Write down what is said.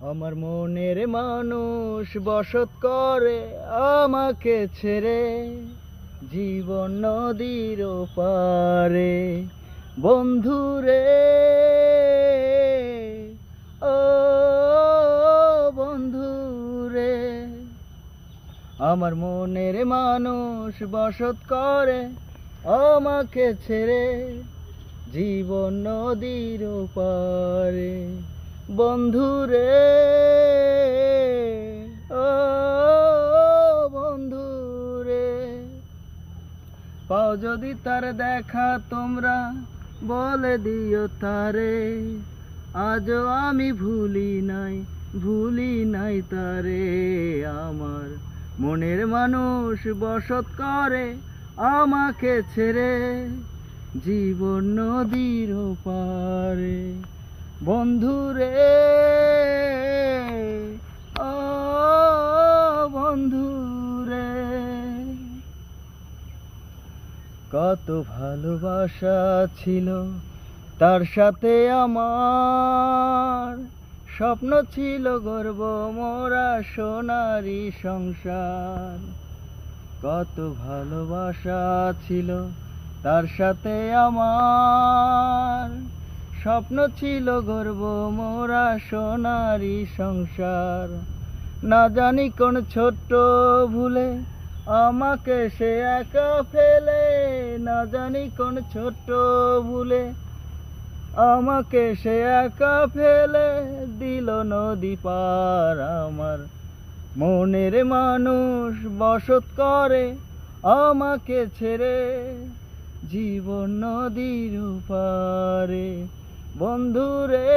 আমার মনের মানুষ বসত করে আমাকে ছেড়ে, জীবন নদীর পারে। বন্ধুরে, ও বন্ধুরে, আমার মনের মানুষ বসত করে আমাকে ছেড়ে, জীবন নদীর পারে। বন্ধুরে, ও বন্ধুরে, পাও যদি তার দেখা তোমরা বলে দিও তারে, আজও আমি ভুলি নাই তারে। আমার মনের মানুষ বসত করে আমাকে ছেড়ে, জীবন নদীর পারে। বন্ধুরে, ও বন্ধুরে, কত ভালোবাসা ছিল তার সাথে আমার, স্বপ্ন ছিল গর্ব মোরা সোনারি সংসার। কত ভালোবাসা ছিল তার সাথে আমার, স্বপ্ন ছিল গর্ব মোরা সোনারি সংসার। না জানি কোন ছোট্ট ভুলে আমাকে সে একা ফেলে, না জানি কোন ছোট্ট ভুলে আমাকে সে একা ফেলে দিল নদী পার। আমার মনের মানুষ বসত করে আমাকে ছেড়ে, জীবন নদীর পারে। বন্ধুরে,